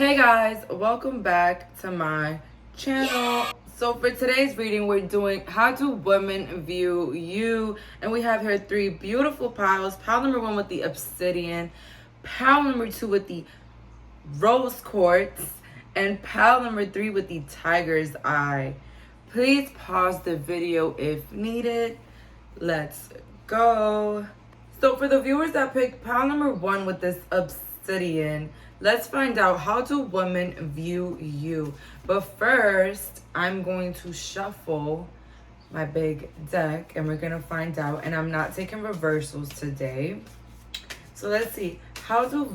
Hey guys, welcome back to my channel. So for today's reading, we're doing how do women view you, and we have here three beautiful piles. Pile number one with the obsidian, pile number two with the rose quartz, and pile number three with the tiger's eye. Please pause the video if needed. Let's go. So for the viewers that picked pile number one with this obsidian, let's find out how do women view you. But first, I'm going to shuffle my big deck and we're going to find out. And I'm not taking reversals today. So let's see. How do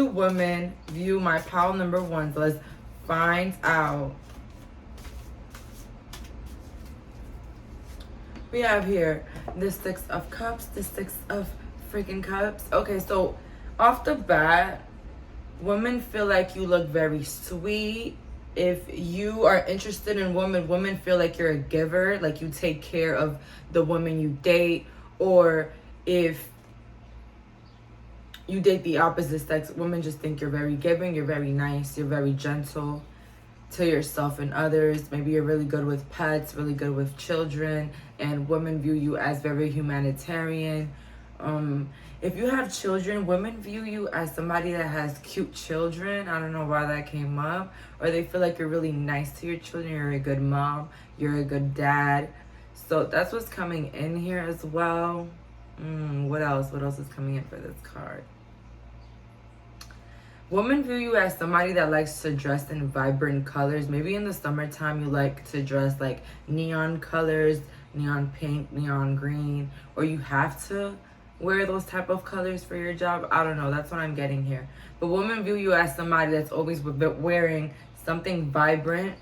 women view my pile number one? So let's find out. We have here the Six of Cups, the Six of freaking Cups. Okay, so off the bat, women feel like you look very sweet. If you are interested in women feel like you're a giver, like you take care of the women you date. Or if you date the opposite sex, women just think you're very giving, you're very nice, you're very gentle to yourself and others. Maybe you're really good with pets, really good with children, and women view you as very humanitarian. If you have children, women view you as somebody that has cute children. I don't know why that came up. Or they feel like you're really nice to your children. You're a good mom. You're a good dad. So that's what's coming in here as well. What else? What else is coming in for this card? Women view you as somebody that likes to dress in vibrant colors. Maybe in the summertime you like to dress like neon colors, neon pink, neon green, or you have to wear those type of colors for your job. I don't know. That's what I'm getting here. But women view you as somebody that's always wearing something vibrant.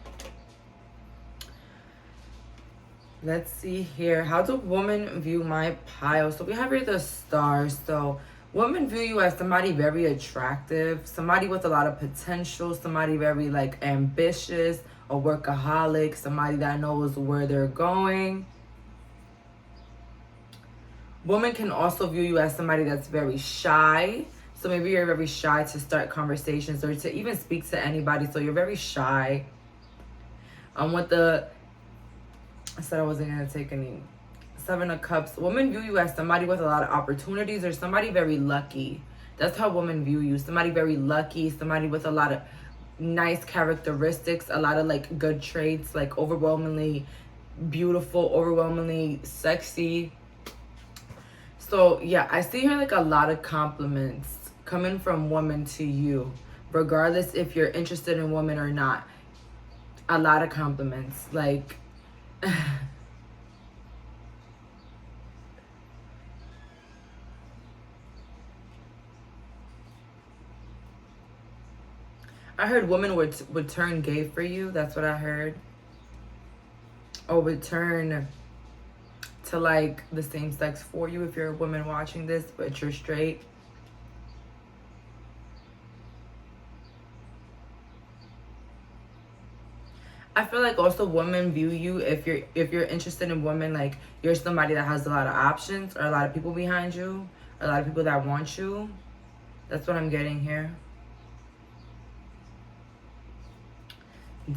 Let's see here. How do women view my pile? So we have here the stars. So women view you as somebody very attractive, somebody with a lot of potential, somebody very like ambitious, a workaholic, somebody that knows where they're going. Women can also view you as somebody that's very shy. So maybe you're very shy to start conversations or to even speak to anybody. So you're very shy. I said I wasn't going to take any. Seven of Cups. Women view you as somebody with a lot of opportunities or somebody very lucky. That's how women view you. Somebody very lucky. Somebody with a lot of nice characteristics. A lot of like good traits. Like overwhelmingly beautiful. Overwhelmingly sexy. So yeah, I see here like a lot of compliments coming from women to you. Regardless if you're interested in women or not. A lot of compliments. Like... I heard women would turn gay for you. That's what I heard. Or would turn to like the same sex for you if you're a woman watching this, but you're straight. I feel like also women view you if you're interested in women, like you're somebody that has a lot of options or a lot of people behind you, or a lot of people that want you. That's what I'm getting here.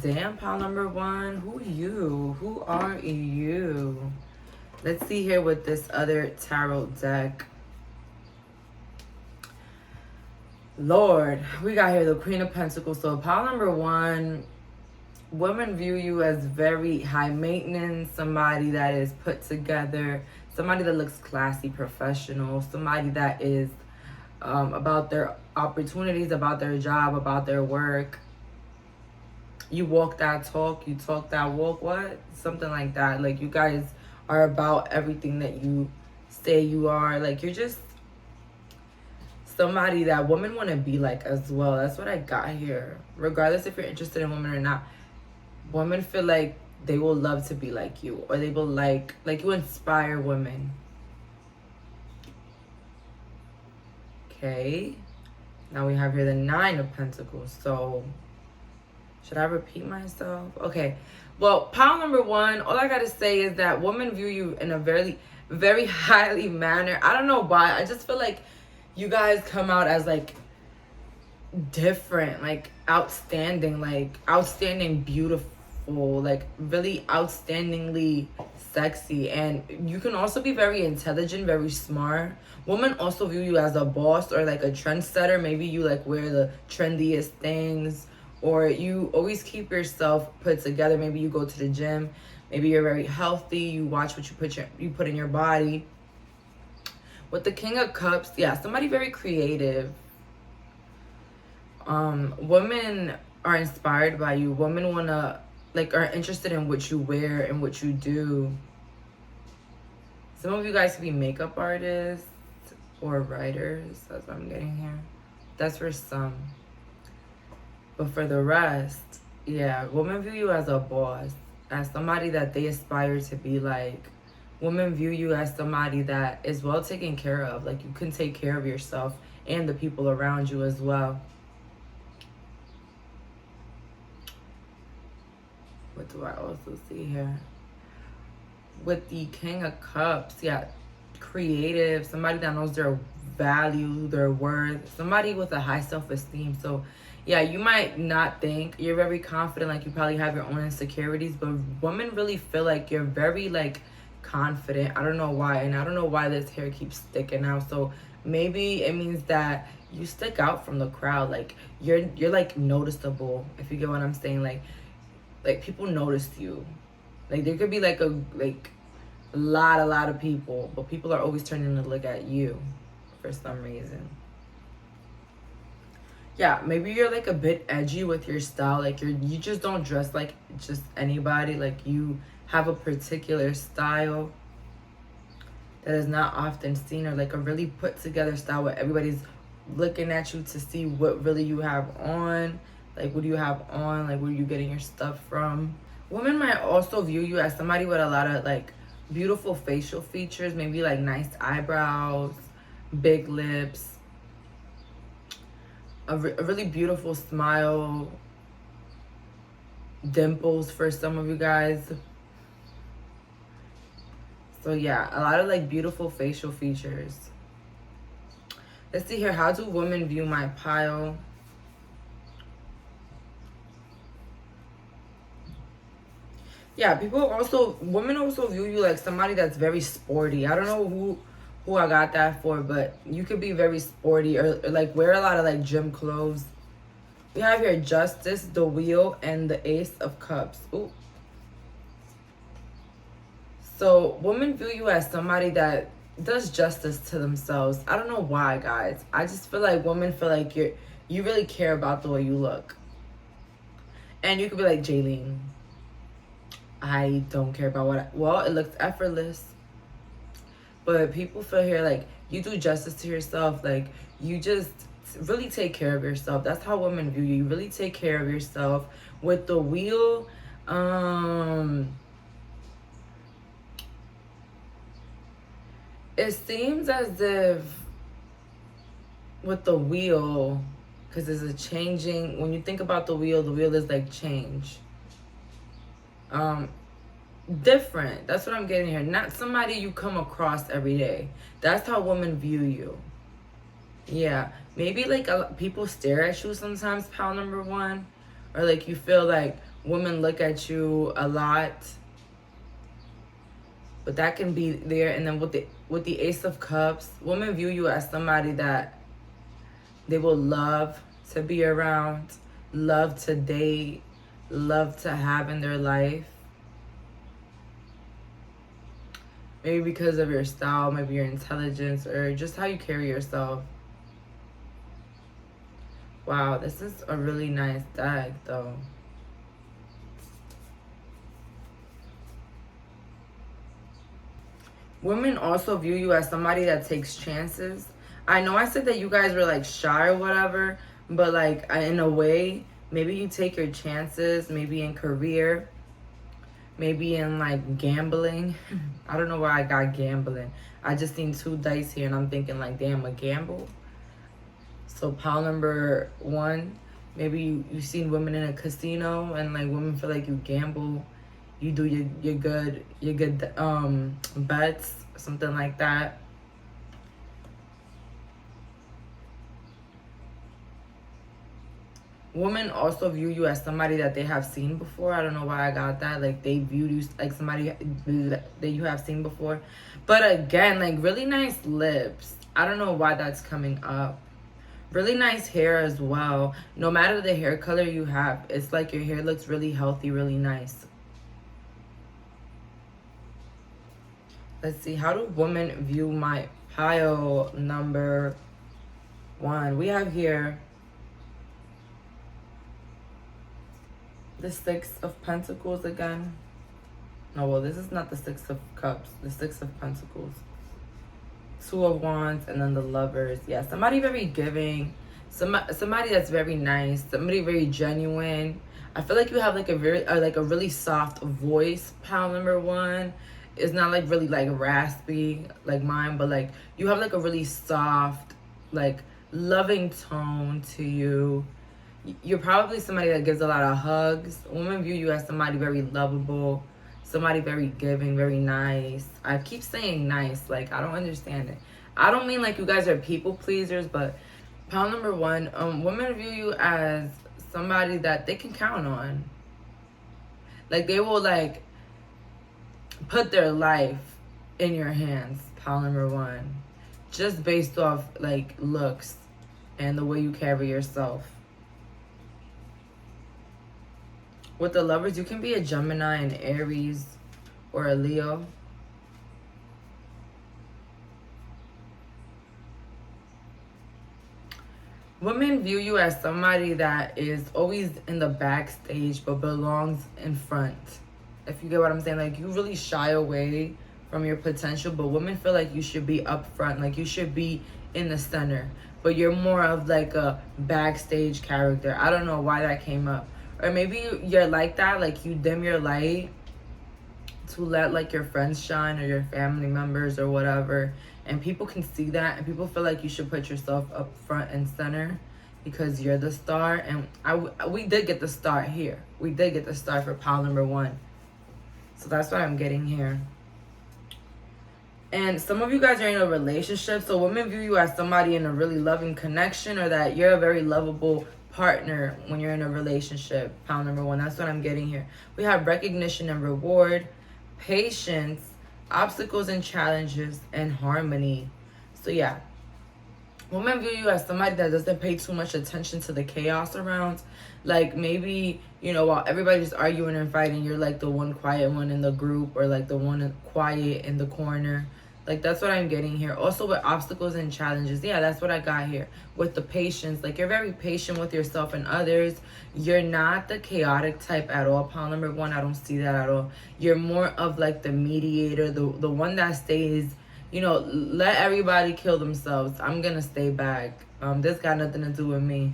Damn, pile number one. Who you? Who are you? Let's see here with this other tarot deck. Lord, we got here the Queen of Pentacles. So pile number one, women view you as very high maintenance, somebody that is put together, somebody that looks classy, professional, somebody that is about their opportunities, about their job, about their work. You walk that talk, you talk that walk, what? Something like that. Like you guys are about everything that you say you are. Like you're just somebody that women want to be like as well. That's what I got here. Regardless if you're interested in women or not. Women feel like they will love to be like you. Or they will like you inspire women. Okay. Now we have here the Nine of Pentacles. So... should I repeat myself? Okay. Well, pile number one, all I got to say is that women view you in a very, very highly manner. I don't know why. I just feel like you guys come out as like different, like outstanding beautiful, like really outstandingly sexy. And you can also be very intelligent, very smart. Women also view you as a boss or like a trendsetter. Maybe you like wear the trendiest things, or you always keep yourself put together. Maybe you go to the gym. Maybe you're very healthy. You watch what you put in your body. With the King of Cups, yeah, somebody very creative. Women are inspired by you. Women wanna, like, are interested in what you wear and what you do. Some of you guys could be makeup artists or writers. That's what I'm getting here. That's for some. But for the rest, yeah, women view you as a boss, as somebody that they aspire to be like. Women view you as somebody that is well taken care of. Like, you can take care of yourself and the people around you as well. What do I also see here? With the King of Cups, yeah, creative, somebody that knows their value, their worth, somebody with a high self-esteem. So yeah, you might not think you're very confident, like you probably have your own insecurities, but women really feel like you're very like confident. I don't know why, and I don't know why this hair keeps sticking out. So maybe it means that you stick out from the crowd. Like you're like noticeable, if you get what I'm saying. Like people notice you. Like there could be like a lot of people, but people are always turning to look at you for some reason. Yeah, maybe you're like a bit edgy with your style. Like you just don't dress like just anybody. Like you have a particular style that is not often seen, or like a really put together style where everybody's looking at you to see what really you have on. Like, what do you have on? Like, where are you getting your stuff from? Women might also view you as somebody with a lot of, like, beautiful facial features. Maybe, like, nice eyebrows, big lips, a really beautiful smile, dimples for some of you guys. So, yeah, a lot of, like, beautiful facial features. Let's see here. How do women view my pile? Yeah, women also view you like somebody that's very sporty. I don't know who I got that for, but you could be very sporty or like wear a lot of like gym clothes. We have here Justice, the Wheel, and the Ace of Cups. Ooh. So women view you as somebody that does justice to themselves. I don't know why, guys. I just feel like women feel like you really care about the way you look. And you could be like, Jayleen, I don't care about well, it looks effortless. But people feel here like you do justice to yourself. Like you just really take care of yourself. That's how women view you. You really take care of yourself. With the Wheel, it seems as if with the Wheel, because there's a changing, when you think about the wheel is like change. Different. That's what I'm getting here. Not somebody you come across every day. That's how women view you. Yeah. Maybe like people stare at you sometimes, pile number one. Or like you feel like women look at you a lot. But that can be there. And then with the Ace of Cups, women view you as somebody that they will love to be around, love to date, love to have in their life. Maybe because of your style, maybe your intelligence, or just how you carry yourself. Wow, this is a really nice deck, though. Women also view you as somebody that takes chances. I know I said that you guys were, like, shy or whatever, but, like, in a way, maybe you take your chances, maybe in career, maybe in like gambling. I don't know why I got gambling. I just seen 2 dice here and I'm thinking like, damn, a gamble. So pile number one, maybe you've seen women in a casino and like women feel like you gamble. You do your good bets, something like that. Women also view you as somebody that they have seen before. I don't know why I got that. Like, they viewed you like somebody that you have seen before. But again, like, really nice lips. I don't know why that's coming up. Really nice hair as well. No matter the hair color you have, it's like your hair looks really healthy, really nice. Let's see. How do women view my pile number 1? We have here the 6 of Pentacles again. No, well, this is not the 6 of Cups. The 6 of Pentacles. 2 of Wands, and then the Lovers. Yeah, somebody very giving. Somebody that's very nice. Somebody very genuine. I feel like you have like a really soft voice, pile number 1. It's not like really like raspy like mine, but like you have like a really soft, like loving tone to you. You're probably somebody that gives a lot of hugs. Women view you as somebody very lovable, somebody very giving, very nice. I keep saying nice, like I don't understand it. I don't mean like you guys are people pleasers, but pile number 1, women view you as somebody that they can count on. Like they will like put their life in your hands, pile number 1. Just based off like looks and the way you carry yourself. With the Lovers, you can be a Gemini, an Aries, or a Leo. Women view you as somebody that is always in the backstage but belongs in front. If you get what I'm saying, like you really shy away from your potential, but women feel like you should be up front, like you should be in the center, but you're more of like a backstage character. I don't know why that came up. Or maybe you're like that, like you dim your light to let like your friends shine or your family members or whatever, and people can see that, and people feel like you should put yourself up front and center because you're the star. And we did get the star here. We did get the star for pile number 1. So that's what I'm getting here. And some of you guys are in a relationship, so women view you as somebody in a really loving connection, or that you're a very lovable partner when you're in a relationship, pile number 1. That's what I'm getting here. We have recognition and reward, patience, obstacles and challenges, and harmony. So yeah, women view you as somebody that doesn't pay too much attention to the chaos around. Like maybe, you know, while everybody's arguing and fighting, you're like the one quiet one in the group, or like the one quiet in the corner. Like that's what I'm getting here. Also with obstacles and challenges, yeah, that's what I got here. With the patience, like you're very patient with yourself and others. You're not the chaotic type at all, pile number 1. I don't see that at all. You're more of like the mediator, the one that stays, you know, let everybody kill themselves. I'm gonna stay back. This got nothing to do with me.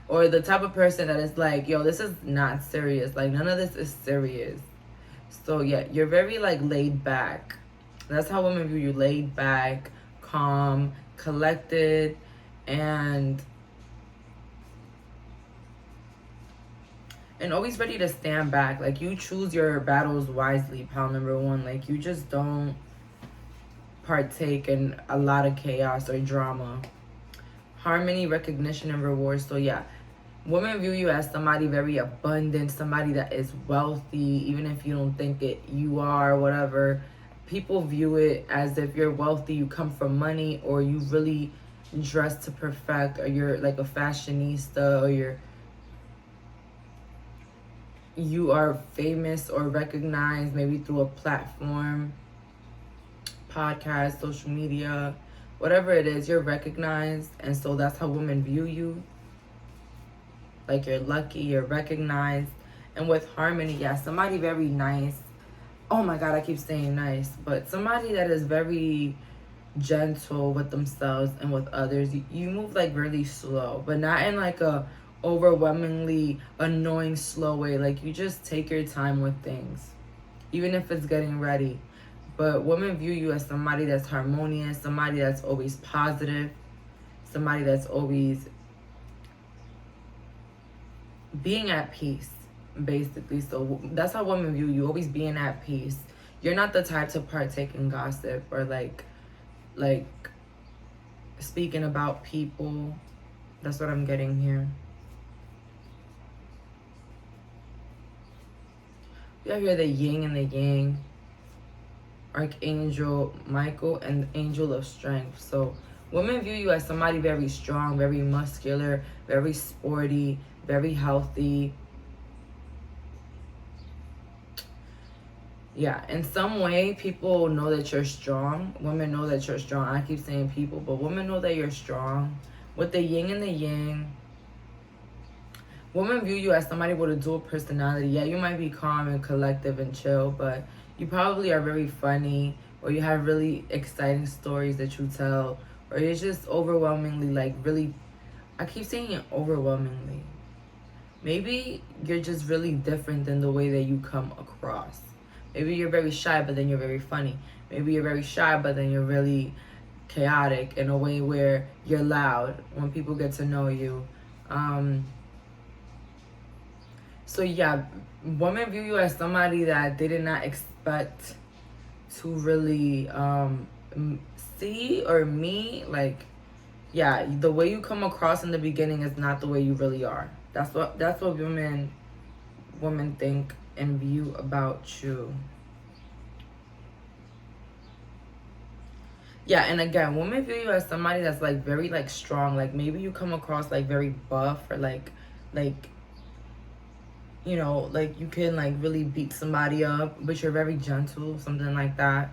Or the type of person that is like, yo, this is not serious. Like none of this is serious. So yeah, you're very like laid back. That's how women view you, laid back, calm, collected, and always ready to stand back. Like you choose your battles wisely, pile number 1. Like you just don't partake in a lot of chaos or drama. Harmony, recognition, and reward. So yeah, women view you as somebody very abundant, somebody that is wealthy, even if you don't think it, you are, whatever. People view it as if you're wealthy, you come from money, or you really dress to perfect, or you're like a fashionista, or you are famous or recognized maybe through a platform, podcast, social media, whatever it is, you're recognized. And so that's how women view you. Like you're lucky, you're recognized. And with harmony, yeah, somebody very nice. Oh my God, I keep saying nice, but somebody that is very gentle with themselves and with others. You move like really slow, but not in like a overwhelmingly annoying slow way. Like you just take your time with things, even if it's getting ready. But women view you as somebody that's harmonious, somebody that's always positive, somebody that's always being at peace, basically. So that's how women view you, always being at peace. You're not the type to partake in gossip or like speaking about people. That's what I'm getting here. You have here the yin and the yang, Archangel Michael, and Angel of Strength. So women view you as somebody very strong, very muscular, very sporty, very healthy. Yeah, in some way, people know that you're strong. Women know that you're strong. I keep saying people, but women know that you're strong. With the yin and the yang, women view you as somebody with a dual personality. Yeah, you might be calm and collective and chill, but you probably are very funny, or you have really exciting stories that you tell, or you're just overwhelmingly, like, really, I keep saying it overwhelmingly. Maybe you're just really different than the way that you come across. Maybe you're very shy, but then you're very funny. Maybe you're very shy, but then you're really chaotic in a way where you're loud when people get to know you. So yeah, women view you as somebody that they did not expect to really see or meet. Like, yeah, the way you come across in the beginning is not the way you really are. That's what women think and view about you. Yeah, and again, women view you as somebody that's like very like strong. Like maybe you come across like very buff, or like you know, like you can like really beat somebody up, but you're very gentle, something like that.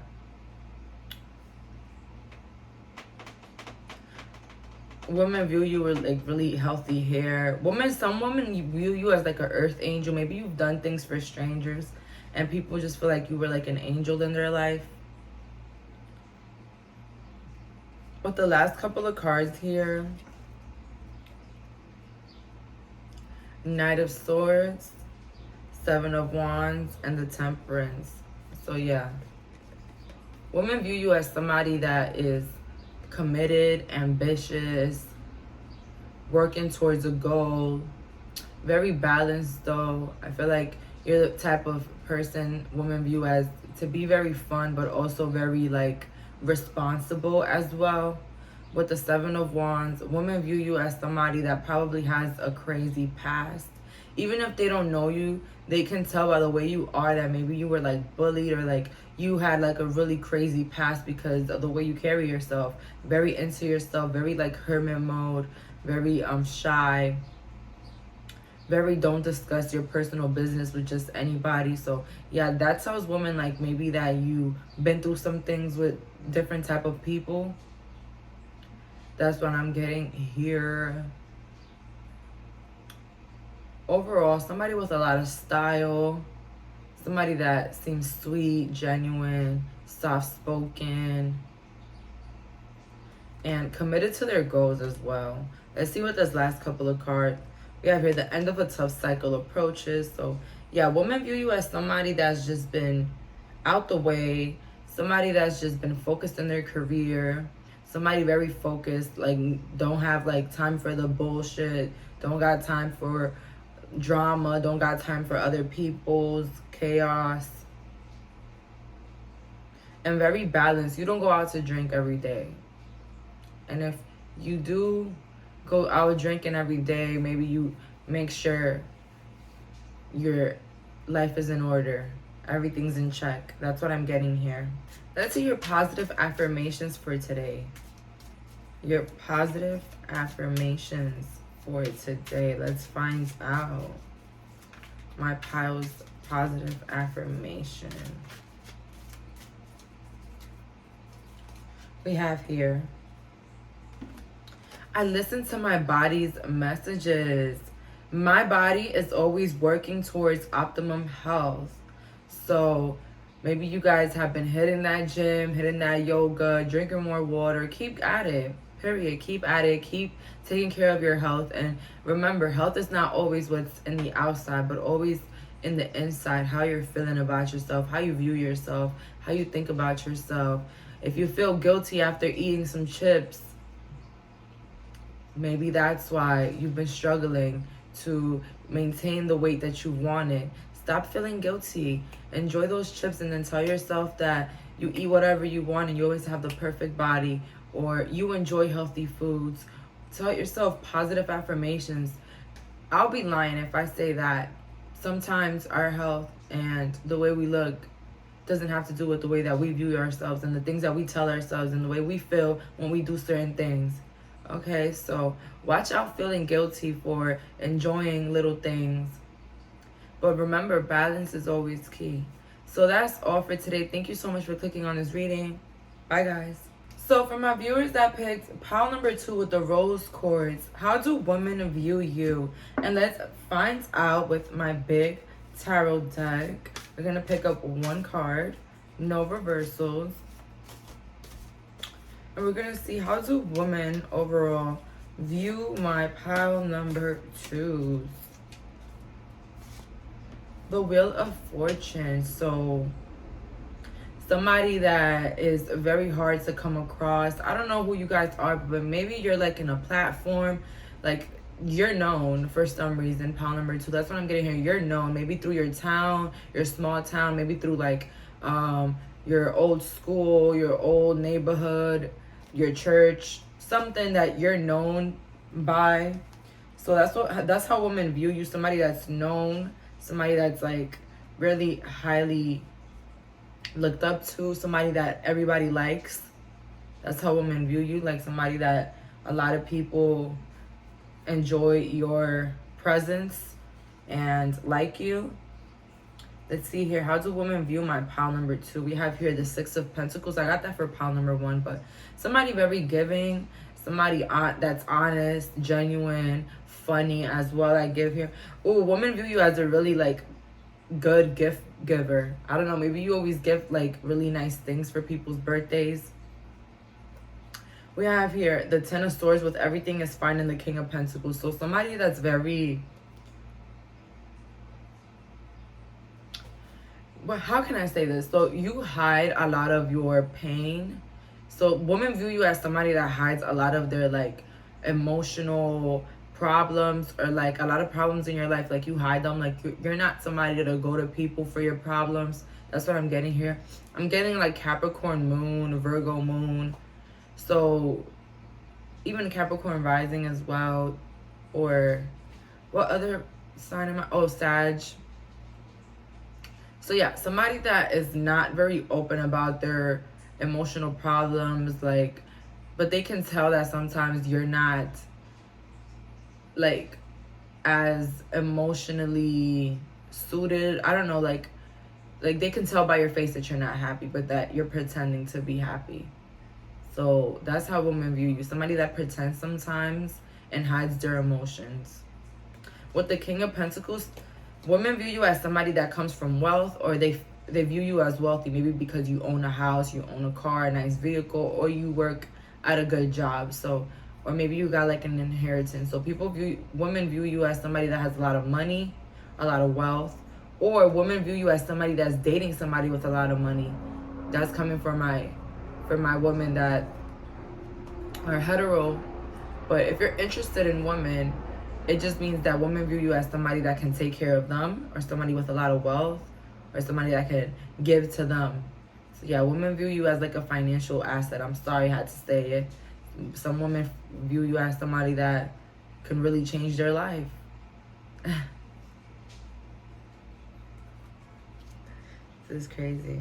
Women view you with like really healthy hair. Some women view you as like an earth angel. Maybe you've done things for strangers and people just feel like you were like an angel in their life. With the last couple of cards here, Knight of Swords, Seven of Wands, and the Temperance. So yeah, women view you as somebody that is committed, ambitious, working towards a goal, very balanced though. I feel like you're the type of person women view as to be very fun, but also very like responsible as well. With the Seven of Wands, women view you as somebody that probably has a crazy past. Even if they don't know you, they can tell by the way you are that maybe you were like bullied, or like you had like a really crazy past because of the way you carry yourself. Very into yourself, very like hermit mode, very shy, very don't discuss your personal business with just anybody. So yeah, that tells women like maybe that you been through some things with different type of people. That's what I'm getting here. Overall, somebody with a lot of style, somebody that seems sweet, genuine, soft-spoken, and committed to their goals as well. Let's see what this last couple of cards. We have here the end of a tough cycle approaches. So yeah, women view you as somebody that's just been out the way, somebody that's just been focused in their career, somebody very focused, like don't have like time for the bullshit, don't got time for drama, don't got time for other people's chaos, and very balanced. You don't go out to drink every day, and if you do go out drinking every day, maybe you make sure your life is in order, everything's in check. That's what I'm getting here. Let's see your positive affirmations for today. Your positive affirmations for today. Let's find out my pile's positive affirmation. We have here, I listen to my body's messages. My body is always working towards optimum health. So maybe you guys have been hitting that gym, hitting that yoga, drinking more water. Keep at it. Period. Keep at it. Keep taking care of your health. And remember, health is not always what's in the outside, but always in the inside. How you're feeling about yourself, how you view yourself, how you think about yourself. If you feel guilty after eating some chips, maybe that's why you've been struggling to maintain the weight that you wanted. Stop feeling guilty. Enjoy those chips, and then tell yourself that you eat whatever you want and you always have the perfect body, or you enjoy healthy foods. Tell yourself positive affirmations. I'll be lying if I say that sometimes our health and the way we look doesn't have to do with the way that we view ourselves and the things that we tell ourselves and the way we feel when we do certain things. Okay, so watch out feeling guilty for enjoying little things. But remember, balance is always key. So that's all for today. Thank you so much for clicking on this reading. Bye, guys. So for my viewers that picked pile number 2 with the rose quartz, how do women view you? And let's find out with my big tarot deck. We're going to pick up one card, no reversals. And we're going to see how do women overall view my pile number 2. The Wheel of Fortune. So somebody that is very hard to come across. I don't know who you guys are, but maybe you're like in a platform, like you're known for some reason. Pile number 2, that's what I'm getting here. You're known maybe through your town, your small town, maybe through like your old school, your old neighborhood, your church, something that you're known by. So that's how women view you. Somebody that's known, somebody that's like really highly looked up to, somebody that everybody likes. That's how women view you, like somebody that a lot of people enjoy your presence and like you. Let's see here. How do women view my pile number 2? We have here the 6 of Pentacles. I got that for pile number 1, but somebody very giving, somebody that's honest, genuine, funny as well. I give here. Oh, women view you as a really like good gift giver. I don't know, maybe you always give like really nice things for people's birthdays. We have here the 10 of Swords with everything is fine and the King of Pentacles. So somebody that's very, well, how can I say this? So you hide a lot of your pain. So women view you as somebody that hides a lot of their like emotional problems, or like a lot of problems in your life, like you hide them. Like you're not somebody to go to people for your problems. That's what I'm getting here. I'm getting like Capricorn moon, Virgo moon, so even Capricorn rising as well. Or what other sign am I? Oh, Sag. So yeah, somebody that is not very open about their emotional problems, like, but they can tell that sometimes you're not like as emotionally suited. I don't know, like they can tell by your face that you're not happy, but that you're pretending to be happy. So that's how women view you. Somebody that pretends sometimes and hides their emotions. With the King of Pentacles, women view you as somebody that comes from wealth, or they view you as wealthy, maybe because you own a house, you own a car, a nice vehicle, or you work at a good job. So, or maybe you got like an inheritance. So women view you as somebody that has a lot of money, a lot of wealth, or women view you as somebody that's dating somebody with a lot of money. That's coming from my women that are hetero. But if you're interested in women, it just means that women view you as somebody that can take care of them, or somebody with a lot of wealth, or somebody that can give to them. So yeah, women view you as like a financial asset. I'm sorry I had to say it. Some women view you as somebody that can really change their life. This is crazy.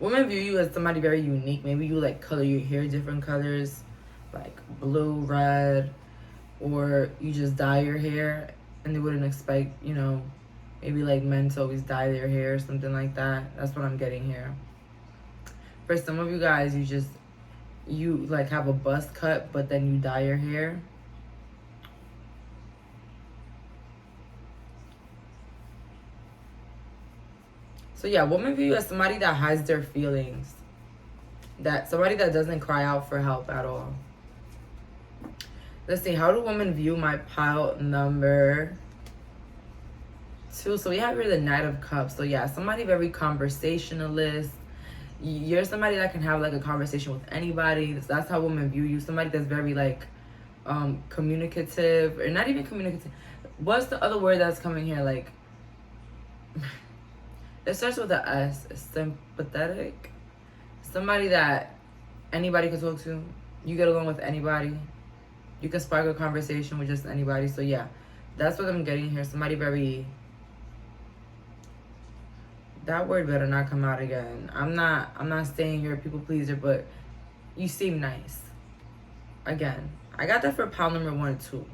Women view you as somebody very unique. Maybe you like color your hair different colors, like blue, red, or you just dye your hair, and they wouldn't expect, you know, maybe like men to always dye their hair or something like that. That's what I'm getting here. For some of you guys, you like have a buzz cut, but then you dye your hair. So yeah, women view you as somebody that hides their feelings. Somebody that doesn't cry out for help at all. Let's see, how do women view my pile number 2? So we have here the Knight of Cups. So yeah, somebody very conversationalist. You're somebody that can have like a conversation with anybody. That's how women view you. Somebody that's very like communicative, or not even communicative. What's the other word that's coming here? Like, it starts with an S. Sympathetic. Somebody that anybody can talk to. You get along with anybody. You can spark a conversation with just anybody. So yeah, That's what I'm getting here. Somebody very... That word better not come out again. I'm not saying you're a people pleaser, but you seem nice. Again, I got that for pile number 1 and 2.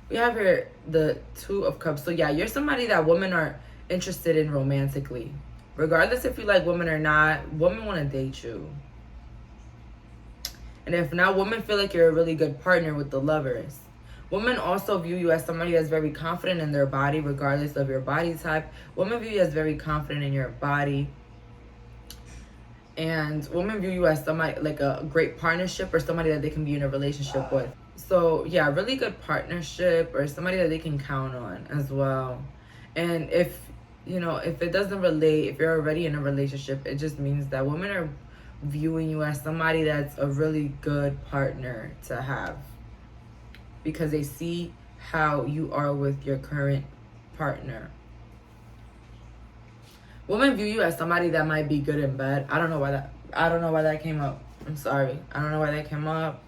We have here the 2 of Cups. So yeah, you're somebody that women are interested in romantically. Regardless if you like women or not, women want to date you. And if not, women feel like you're a really good partner with the Lovers. Women also view you as somebody that's very confident in their body, regardless of your body type. Women view you as very confident in your body. And women view you as somebody like a great partnership or somebody that they can be in a relationship with. So yeah, really good partnership or somebody that they can count on as well. And if, you know, if it doesn't relate, if you're already in a relationship, it just means that women are viewing you as somebody that's a really good partner to have. Because they see how you are with your current partner. Women view you as somebody that might be good in bed. I don't know why that came up. I'm sorry. I don't know why that came up.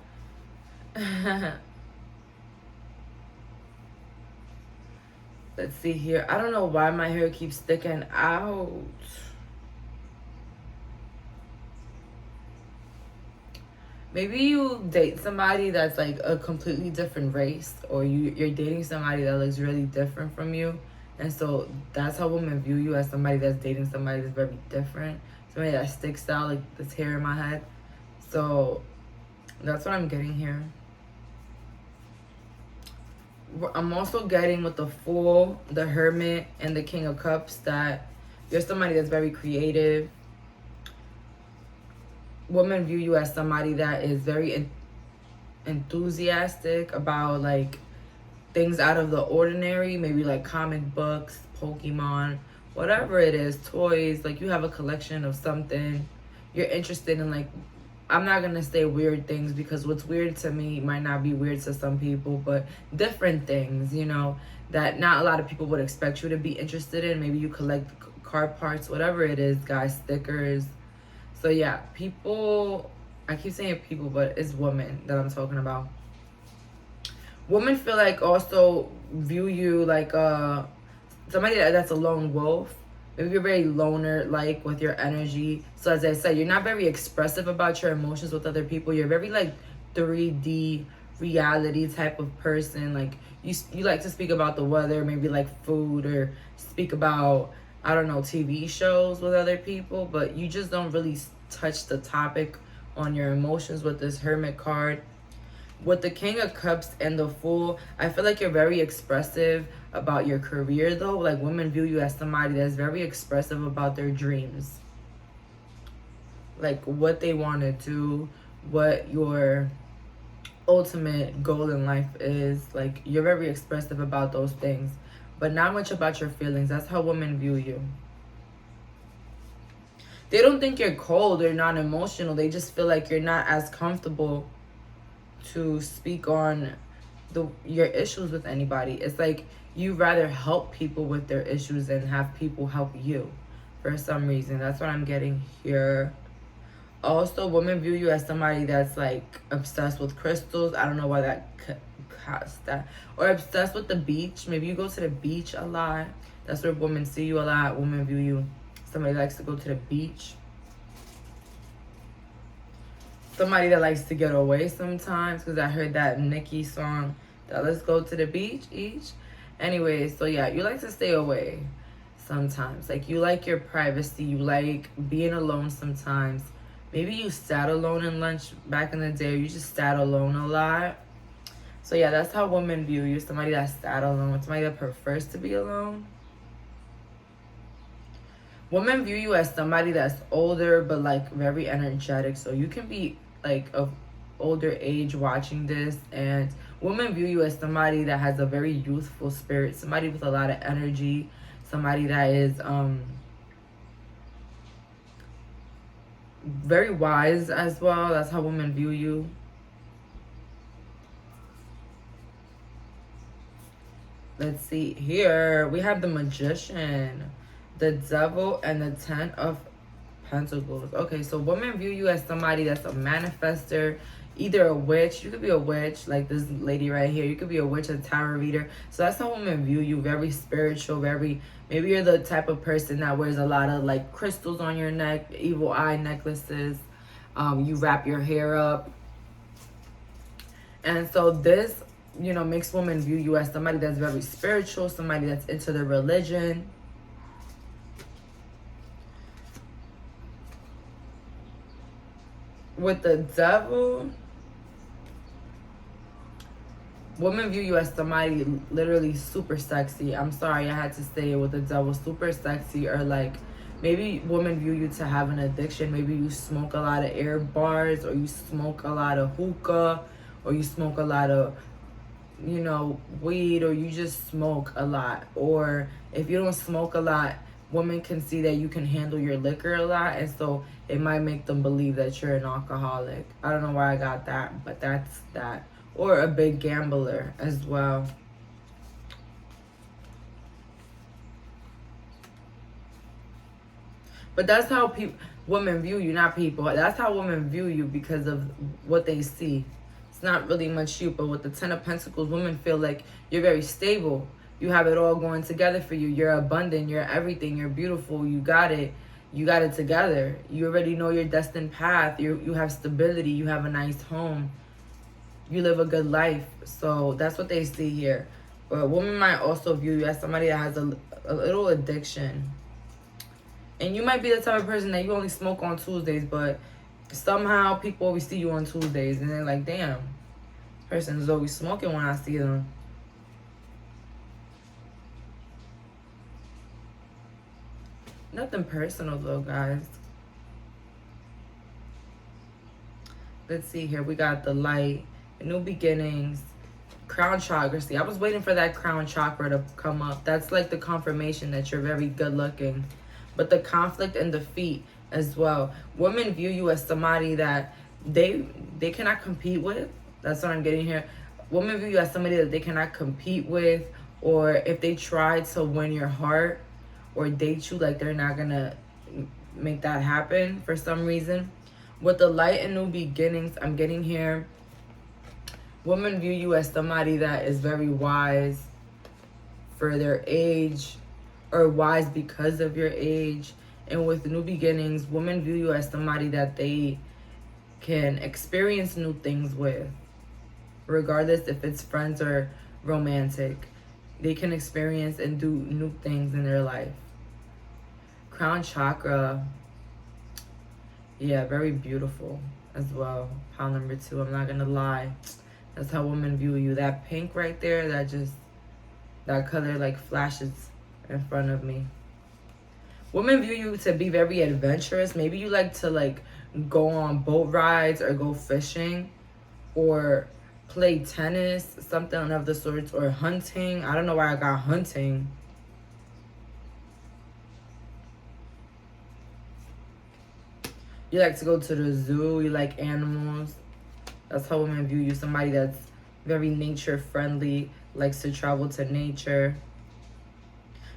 Let's see here. I don't know why my hair keeps sticking out. Maybe you date somebody that's like a completely different race, or you're dating somebody that looks really different from you. And so that's how women view you, as somebody that's dating somebody that's very different. Somebody that sticks out like this hair in my head. So that's what I'm getting here. I'm also getting with the Fool, the Hermit, and the King of Cups that you're somebody that's very creative. Women view you as somebody that is very enthusiastic about like things out of the ordinary, maybe like comic books, Pokemon, whatever it is, toys. Like you have a collection of something. You're interested in, like, I'm not gonna say weird things, because what's weird to me might not be weird to some people, but different things, you know, that not a lot of people would expect you to be interested in. Maybe you collect car parts, whatever it is, guys, stickers. So yeah, people, I keep saying people, but it's women that I'm talking about. Women feel like also view you like somebody that's a lone wolf. Maybe you're very loner-like with your energy. So as I said, you're not very expressive about your emotions with other people. You're very like 3D reality type of person. Like you like to speak about the weather, maybe like food, or speak about, I don't know, TV shows with other people, but you just don't really touch the topic on your emotions with this Hermit card. With the King of Cups and the Fool, I feel like you're very expressive about your career though. Like women view you as somebody that's very expressive about their dreams. Like what they want to do, what your ultimate goal in life is. Like you're very expressive about those things, but not much about your feelings. That's how women view you. They don't think you're cold or not emotional. They just feel like you're not as comfortable to speak on your issues with anybody. It's like you rather help people with their issues than have people help you for some reason. That's what I'm getting here. Also, women view you as somebody that's like obsessed with crystals. I don't know why that caused that. Or obsessed with the beach. Maybe you go to the beach a lot. That's where women see you a lot. Women view you somebody likes to go to the beach. Somebody that likes to get away sometimes, because I heard that Nicki song that let's go to the beach each. Anyway, so yeah, you like to stay away sometimes. Like you like your privacy. You like being alone sometimes. Maybe you sat alone in lunch back in the day. Or you just sat alone a lot. So yeah, that's how women view you. Somebody that sat alone. Somebody that prefers to be alone. Women view you as somebody that's older, but like very energetic. So you can be like of older age watching this, and women view you as somebody that has a very youthful spirit, somebody with a lot of energy, somebody that is very wise as well. That's how women view you. Let's see here. We have the Magician, the Devil, and the Ten of Pentacles. Okay, so women view you as somebody that's a manifester, either a witch. You could be a witch, like this lady right here. You could be a witch, a tarot reader. So that's how women view you. Very spiritual, very, maybe you're the type of person that wears a lot of like crystals on your neck, evil eye necklaces. You wrap your hair up. And so this, you know, makes women view you as somebody that's very spiritual, somebody that's into the religion. With the devil, women view you as somebody literally super sexy. I'm sorry, I had to say it with the devil. Super sexy, or like maybe women view you to have an addiction. Maybe you smoke a lot of air bars, or you smoke a lot of hookah, or you smoke a lot of, you know, weed, or you just smoke a lot. Or if you don't smoke a lot, women can see that you can handle your liquor a lot, and so it might make them believe that you're an alcoholic. I don't know why I got that, but that's that. Or a big gambler as well. But that's how women view you, not people. That's how women view you because of what they see. It's not really much you, but with the Ten of Pentacles, women feel like you're very stable. You have it all going together for you. You're abundant. You're everything. You're beautiful. You got it. You got it together. You already know your destined path. You have stability. You have a nice home. You live a good life. So that's what they see here. But women might also view you as somebody that has a little addiction. And you might be the type of person that you only smoke on Tuesdays, but somehow people always see you on Tuesdays. And they're like, damn, this person is always smoking when I see them. Nothing personal though, guys. Let's see here. We got the light, new beginnings, crown chakra. See, I was waiting for that crown chakra to come up. That's like the confirmation that you're very good looking. But the conflict and defeat as well. Women view you as somebody that they cannot compete with. That's what I'm getting here. Women view you as somebody that they cannot compete with, or if they try to win your heart or date you, like they're not gonna make that happen for some reason. With the light and new beginnings, I'm getting here, women view you as somebody that is very wise for their age, or wise because of your age. And with new beginnings, women view you as somebody that they can experience new things with, regardless if it's friends or romantic. They can experience and do new things in their life. Crown chakra, yeah, very beautiful as well. Pile number 2, I'm not gonna lie. That's how women view you. That pink right there, that color like flashes in front of me. Women view you to be very adventurous. Maybe you like to like go on boat rides or go fishing or play tennis, something of the sorts, or hunting. I don't know why I got hunting. You like to go to the zoo, you like animals. That's how women view you. Somebody that's very nature friendly, likes to travel to nature.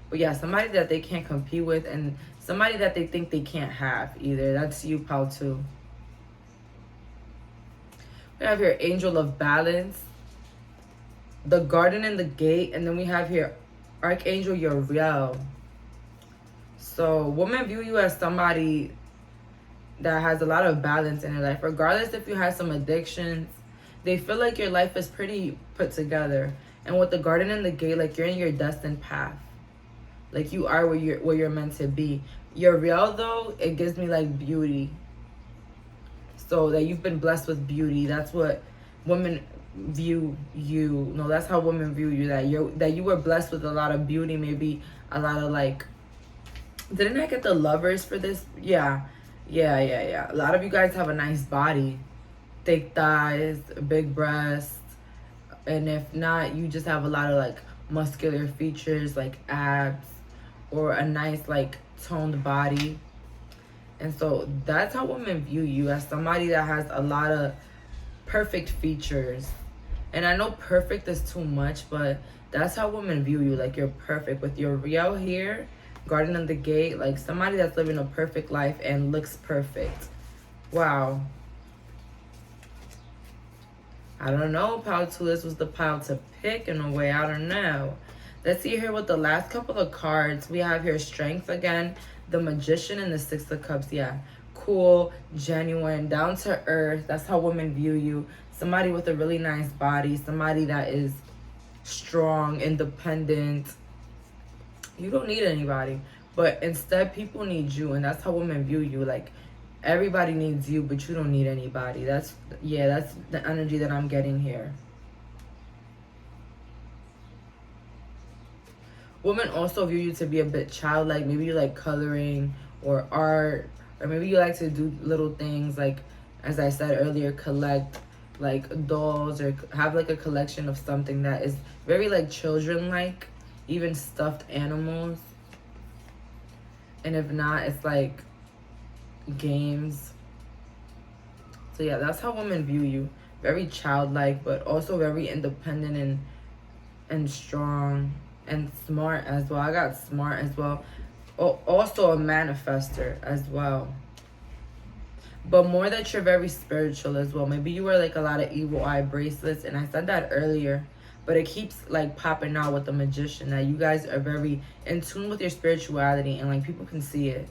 But yeah, somebody that they can't compete with, and somebody that they think they can't have either. That's you, pal, too. We have here Angel of Balance, the Garden and the Gate, and then we have here Archangel Uriel. So women view you as somebody that has a lot of balance in their life. Regardless if you have some addictions, they feel like your life is pretty put together. And with the Garden and the Gate, like you're in your destined path. Like you are where you're meant to be. Uriel though, it gives me like beauty. So that you've been blessed with beauty. That's what women view you. No, that's how women view you. That you were blessed with a lot of beauty. Maybe a lot of like. Didn't I get the Lovers for this? Yeah. A lot of you guys have a nice body, thick thighs, big breasts, and if not, you just have a lot of like muscular features like abs, or a nice like toned body. And so that's how women view you, as somebody that has a lot of perfect features. And I know perfect is too much, but that's how women view you. Like you're perfect with your real hair. Garden of the Gate, like somebody that's living a perfect life and looks perfect. Wow. I don't know, pile 2, this was the pile to pick in a way, I don't know. Let's see here with the last couple of cards. We have here Strength again, the Magician, and the 6 of Cups. Yeah, cool, genuine, down to earth. That's how women view you. Somebody with a really nice body, somebody that is strong, independent. You don't need anybody, but instead people need you, and that's how women view you. Like, everybody needs you, but you don't need anybody. That's the energy that I'm getting here. Women also view you to be a bit childlike. Maybe you like coloring or art, or maybe you like to do little things like, as I said earlier, collect like dolls, or have like a collection of something that is very like children-like, even stuffed animals. And if not, it's like games. So yeah, that's how women view you. Very childlike, but also very independent and strong and smart as well. I got smart as well. Also a manifester as well. But more that you're very spiritual as well. Maybe you wear like a lot of evil eye bracelets, and I said that earlier, but it keeps like popping out with the Magician, that you guys are very in tune with your spirituality, and like people can see it.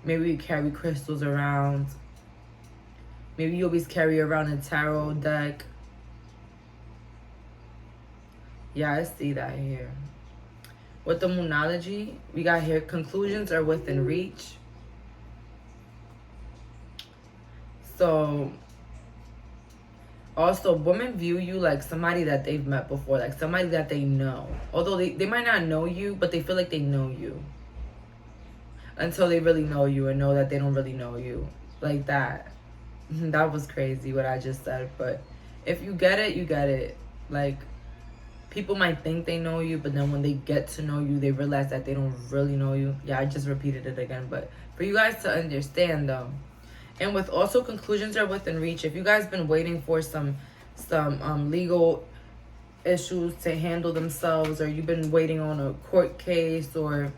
Maybe you carry crystals around. Maybe you always carry around a tarot deck. Yeah, I see that here. With the Moonology, we got here, conclusions are within reach. So, also, women view you like somebody that they've met before, like somebody that they know. Although they might not know you, but they feel like they know you. Until they really know you and know that they don't really know you. Like that. That was crazy what I just said. But if you get it, you get it. Like, people might think they know you, but then when they get to know you, they realize that they don't really know you. Yeah, I just repeated it again. But for you guys to understand, though. And with also conclusions are within reach. If you guys been waiting for some legal issues to handle themselves, or you've been waiting on a court case, or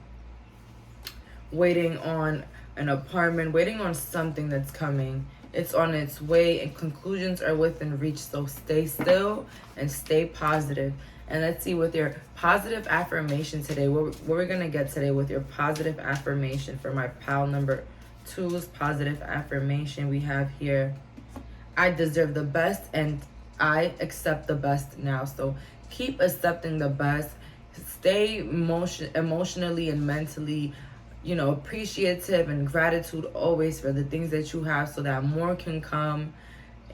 waiting on an apartment, waiting on something that's coming, it's on its way, and conclusions are within reach. So stay still and stay positive. And let's see with your positive affirmation today, what we're gonna get today with your positive affirmation for my pal number 2's positive affirmation. We have here, I deserve the best and I accept the best now. So keep accepting the best. Stay emotionally and mentally, you know, appreciative and gratitude always for the things that you have, so that more can come.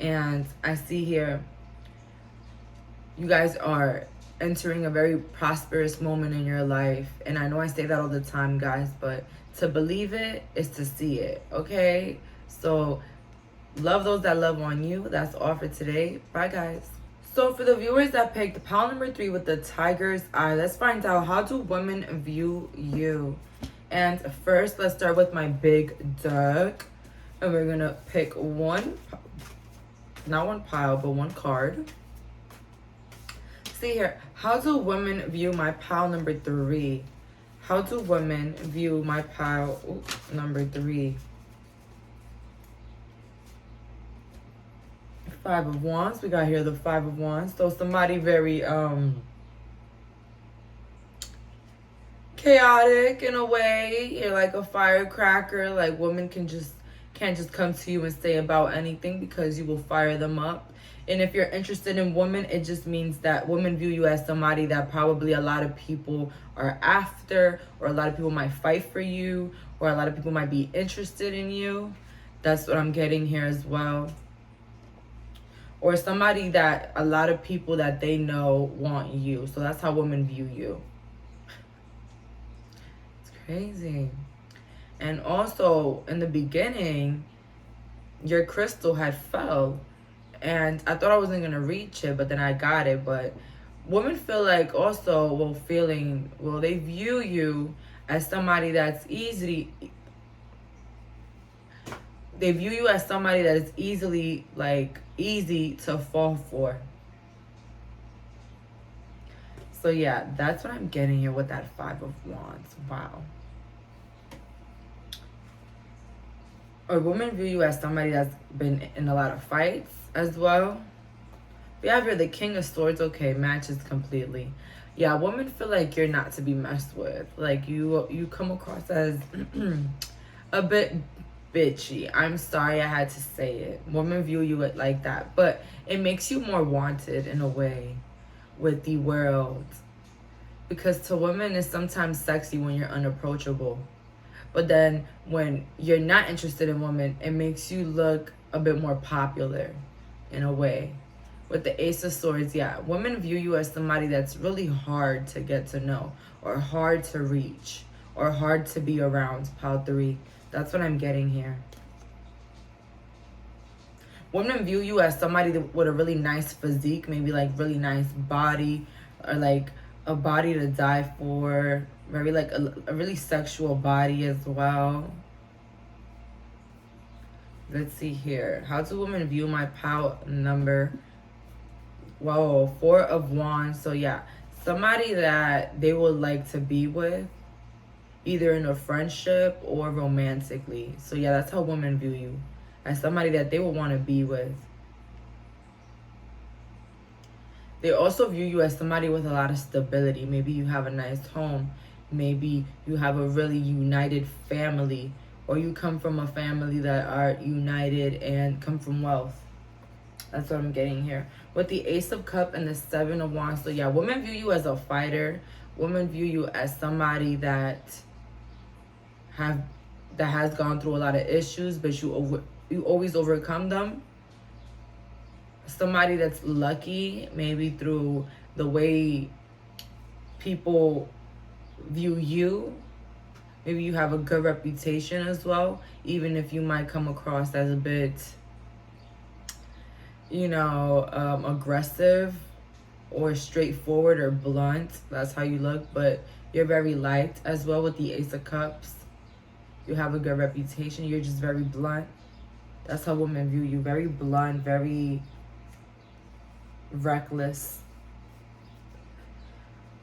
And I see here, you guys are entering a very prosperous moment in your life. And I know I say that all the time, guys, but to believe it is to see it, okay? So love those that love on you. That's all for today. Bye, guys. So for the viewers that picked pile number 3 with the tiger's eye, let's find out, how do women view you? And first, let's start with my big deck. And we're gonna pick one, not one pile, but one card. See here, how do women view my pile number 3? How do women view my pile number 3? 5 of Wands. We got here the 5 of Wands. So somebody very chaotic in a way. You're like a firecracker. Like, women can't just come to you and say about anything, because you will fire them up. And if you're interested in women, it just means that women view you as somebody that probably a lot of people are after, or a lot of people might fight for you, or a lot of people might be interested in you. That's what I'm getting here as well. Or somebody that a lot of people that they know want you. So that's how women view you. It's crazy. And also, in the beginning, your crystal had fell. And I thought I wasn't going to reach it, but then I got it. But women feel like also, they view you as somebody that's they view you as somebody that is easy to fall for. So yeah, that's what I'm getting here with that 5 of Wands. Wow. or women view you as somebody that's been in a lot of fights as well. We have here the King of Swords. Okay, matches completely. Yeah, women feel like you're not to be messed with. Like you come across as a bit bitchy. I'm sorry I had to say it. Women view you like that, but it makes you more wanted in a way with the world. Because to women, it's sometimes sexy when you're unapproachable. But then when you're not interested in women, it makes you look a bit more popular in a way. With the Ace of Swords, yeah, women view you as somebody that's really hard to get to know, or hard to reach, or hard to be around. Pile 3. That's what I'm getting here. Women view you as somebody with a really nice physique, maybe like really nice body, or like a body to die for. Very like a really sexual body as well. Let's see here. How do women view my pile number? Whoa, 4 of Wands. So yeah, somebody that they would like to be with, either in a friendship or romantically. So yeah, that's how women view you, as somebody that they would want to be with. They also view you as somebody with a lot of stability. Maybe you have a nice home. Maybe you have a really united family, or you come from a family that are united and come from wealth. That's what I'm getting here. With the Ace of Cups and the 7 of Wands. So yeah, women view you as a fighter. Women view you as somebody that has gone through a lot of issues, but you always overcome them. Somebody that's lucky, maybe through the way people view you. Maybe you have a good reputation as well, even if you might come across as a bit, aggressive or straightforward or blunt. That's how you look, but you're very liked as well with the Ace of Cups. You have a good reputation. You're just very blunt. That's how women view you. Very blunt, very reckless.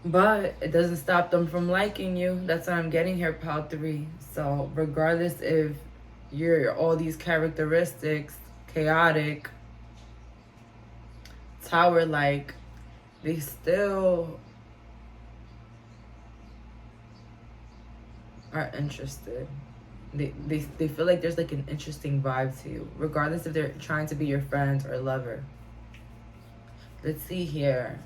But it doesn't stop them from liking you. That's what I'm getting here, pile 3. So regardless if you're all these characteristics, chaotic, tower-like, they still are interested. They feel like there's like an interesting vibe to you, regardless if they're trying to be your friend or lover. Let's see here.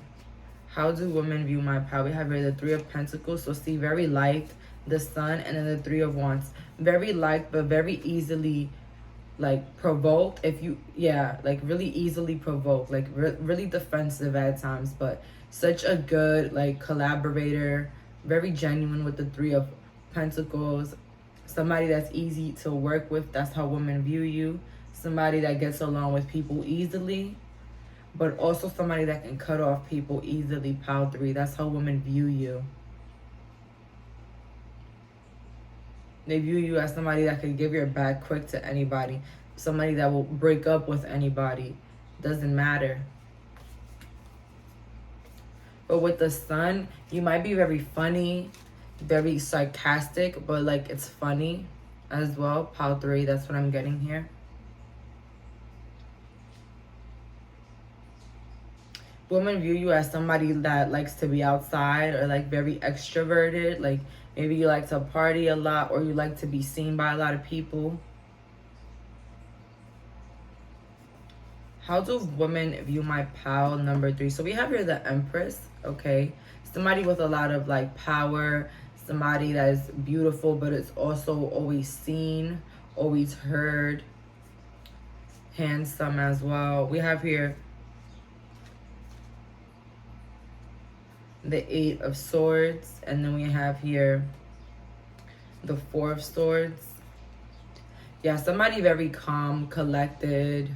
How do women view my power? We have here the 3 of Pentacles. So see, very liked, the Sun, and then the 3 of Wands. Very liked, but very easily like provoked. Really easily provoked. Like really defensive at times, but such a good like collaborator. Very genuine with the 3 of Pentacles. Somebody that's easy to work with. That's how women view you. Somebody that gets along with people easily, but also somebody that can cut off people easily. Pile 3. That's how women view you. They view you as somebody that can give your back quick to anybody. Somebody that will break up with anybody. Doesn't matter. But with the Sun, you might be very funny, very sarcastic, but like it's funny as well. Pile 3. That's what I'm getting here. Women view you as somebody that likes to be outside, or like very extroverted. Like maybe you like to party a lot, or you like to be seen by a lot of people. How do women view my pile number 3? So we have here the Empress. Okay, somebody with a lot of like power, somebody that is beautiful, but it's also always seen, always heard, handsome as well. We have here the 8 of Swords, and then we have here the 4 of Swords. Yeah, somebody very calm, collected.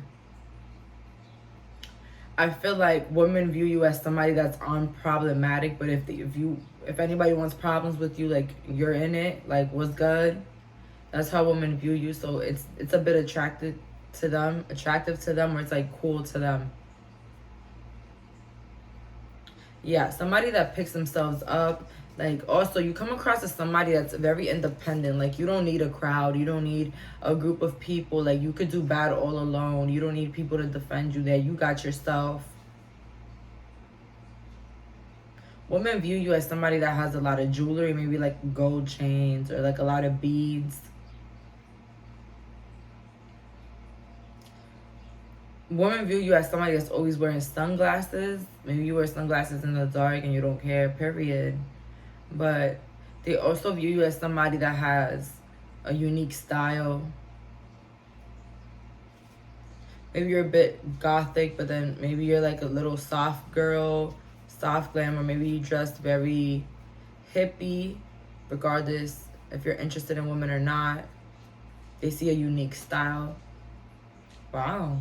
I feel like women view you as somebody that's unproblematic, but if anybody wants problems with you, like you're in it, like what's good? That's how women view you. So it's a bit attractive to them, or it's like cool to them. Yeah, somebody that picks themselves up, Like, also, you come across as somebody that's very independent. Like, you don't need a crowd. You don't need a group of people. Like, you could do bad all alone. You don't need people to defend you there. You got yourself. Women view you as somebody that has a lot of jewelry, maybe like gold chains or like a lot of beads. Women view you as somebody that's always wearing sunglasses. Maybe you wear sunglasses in the dark and you don't care, period. But they also view you as somebody that has a unique style. Maybe you're a bit gothic, but then maybe you're like a little soft girl, soft glam, or maybe you dress very hippie, regardless if you're interested in women or not. They see a unique style. Wow.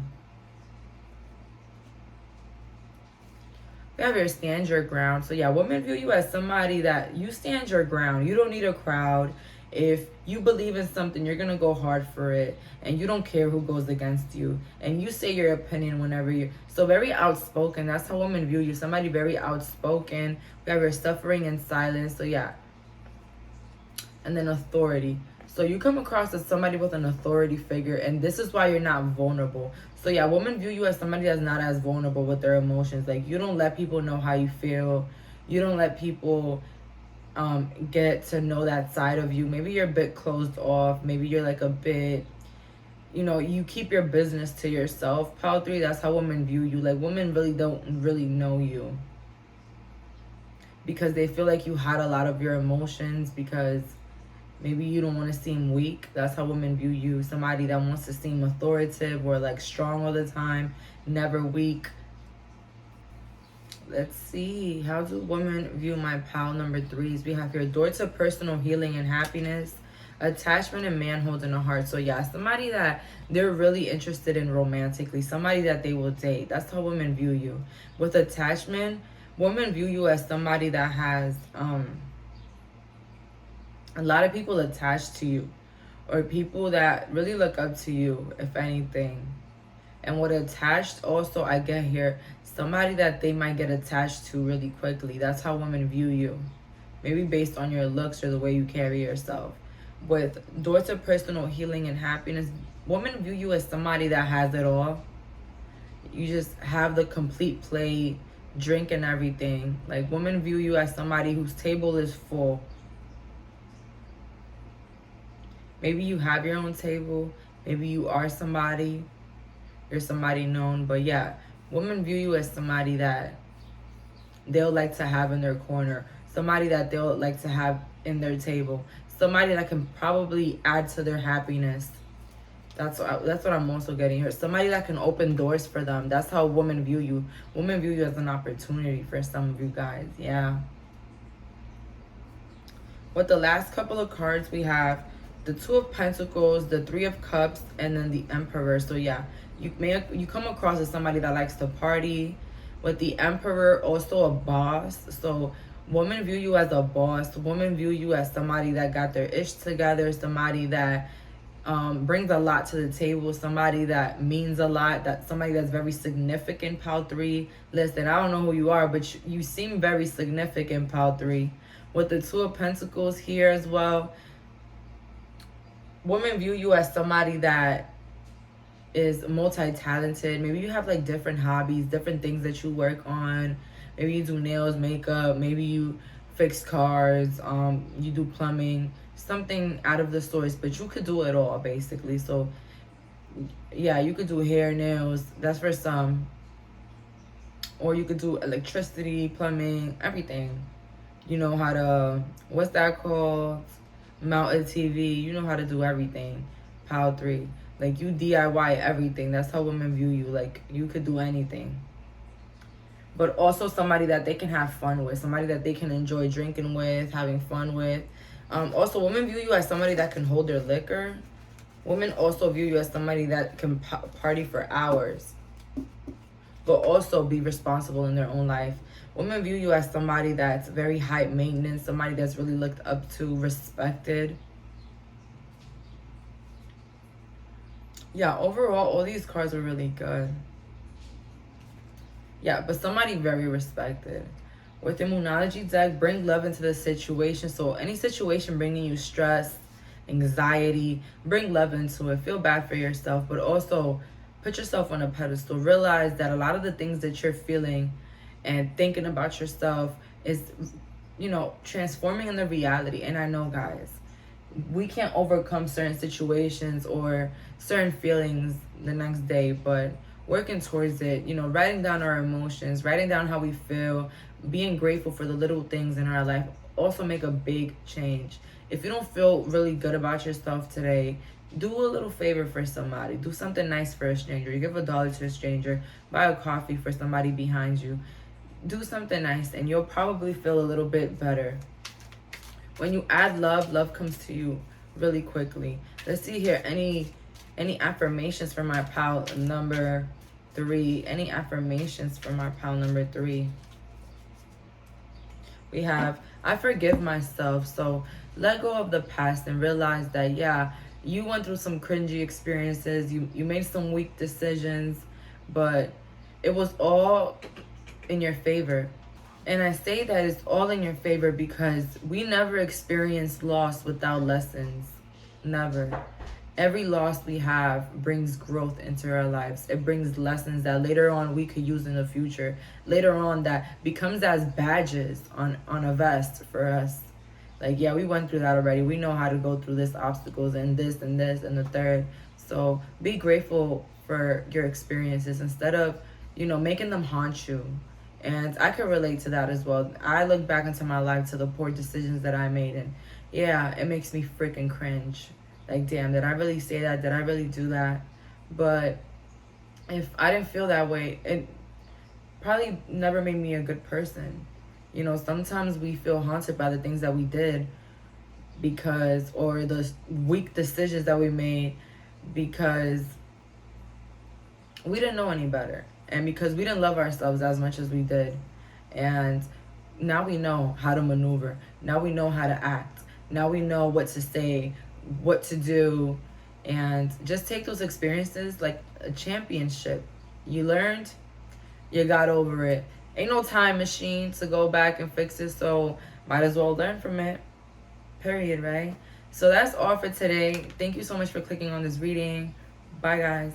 You have your stand your ground. So yeah, women view you as somebody that you stand your ground. You don't need a crowd. If you believe in something, you're gonna go hard for it, and you don't care who goes against you, and you say your opinion whenever you. So very outspoken. That's how women view you. Somebody very outspoken. We have your suffering in silence. So yeah. And then authority. So you come across as somebody with an authority figure, and this is why you're not vulnerable. So yeah, women view you as somebody that's not as vulnerable with their emotions. Like, you don't let people know how you feel. You don't let people get to know that side of you. Maybe you're a bit closed off. Maybe you're like a bit, you know, you keep your business to yourself. Pile 3, that's how women view you. Like, women really don't really know you, because they feel like you hide a lot of your emotions, because maybe you don't want to seem weak. That's how women view you. Somebody that wants to seem authoritative or like strong all the time, never weak. Let's see. How do women view my pile number 3s? We have here door to personal healing and happiness, attachment and man holding a heart. So yeah, somebody that they're really interested in romantically, somebody that they will date. That's how women view you. With attachment, women view you as somebody that has a lot of people attached to you, or people that really look up to you, if anything. And with attached, also, I get here, somebody that they might get attached to really quickly. That's how women view you. Maybe based on your looks or the way you carry yourself. With door to personal healing and happiness, women view you as somebody that has it all. You just have the complete plate, drink and everything. Like, women view you as somebody whose table is full. Maybe you have your own table. Maybe you are somebody. You're somebody known. But yeah, women view you as somebody that they'll like to have in their corner. Somebody that they'll like to have in their table. Somebody that can probably add to their happiness. That's what I'm also getting here. Somebody that can open doors for them. That's how women view you. Women view you as an opportunity for some of you guys. Yeah. With the last couple of cards, we have the 2 of Pentacles, the 3 of Cups, and then the Emperor. So yeah, you come across as somebody that likes to party. With the Emperor, also a boss. So women view you as a boss. Women view you as somebody that got their ish together, somebody that brings a lot to the table, somebody that means a lot, that somebody that's very significant. Pile 3. Listen, I don't know who you are, but you seem very significant, Pile 3. With the 2 of Pentacles here as well, women view you as somebody that is multi-talented. Maybe you have like different hobbies, different things that you work on. Maybe you do nails, makeup, maybe you fix cars, you do plumbing, something out of the source, but you could do it all basically. So yeah, you could do hair, nails, that's for some. Or you could do electricity, plumbing, everything. You know how to, what's that called? Mount a TV. You know how to do everything. Pile 3. Like, you DIY everything. That's how women view you. Like, you could do anything. But also somebody that they can have fun with. Somebody that they can enjoy drinking with, having fun with. Also, women view you as somebody that can hold their liquor. Women also view you as somebody that can party for hours, but also be responsible in their own life. Women view you as somebody that's very high maintenance, somebody that's really looked up to, respected. Yeah, overall, all these cards are really good. Yeah, but somebody very respected. With Immunology deck, bring love into the situation. So any situation bringing you stress, anxiety, bring love into it. Feel bad for yourself, but also put yourself on a pedestal. Realize that a lot of the things that you're feeling and thinking about yourself is, you know, transforming into reality. And I know, guys, we can't overcome certain situations or certain feelings the next day, but working towards it, you know, writing down our emotions, writing down how we feel, being grateful for the little things in our life also make a big change. If you don't feel really good about yourself today, do a little favor for somebody. Do something nice for a stranger. You give $1 to a stranger, buy a coffee for somebody behind you. Do something nice and you'll probably feel a little bit better. When you add love, love comes to you really quickly. Let's see here, any affirmations for my pal number 3. Any affirmations for my pal number 3. We have, I forgive myself. So let go of the past and realize that, yeah, you went through some cringy experiences. You made some weak decisions, but it was all in your favor. And I say that it's all in your favor because we never experience loss without lessons. Never. Every loss we have brings growth into our lives. It brings lessons that later on we could use in the future. Later on that becomes as badges on a vest for us. Like, yeah, we went through that already. We know how to go through this obstacles and this and this and the third. So be grateful for your experiences instead of, you know, making them haunt you. And I can relate to that as well. I look back into my life to the poor decisions that I made, and yeah, it makes me freaking cringe. Like, damn, did I really say that? Did I really do that? But if I didn't feel that way, it probably never made me a good person. You know, sometimes we feel haunted by the things that we did because, or the weak decisions that we made because we didn't know any better. And because we didn't love ourselves as much as we did. And now we know how to maneuver. Now we know how to act. Now we know what to say, what to do. And just take those experiences like a championship. You learned, you got over it. Ain't no time machine to go back and fix it. So might as well learn from it. Period, right? So that's all for today. Thank you so much for clicking on this reading. Bye, guys.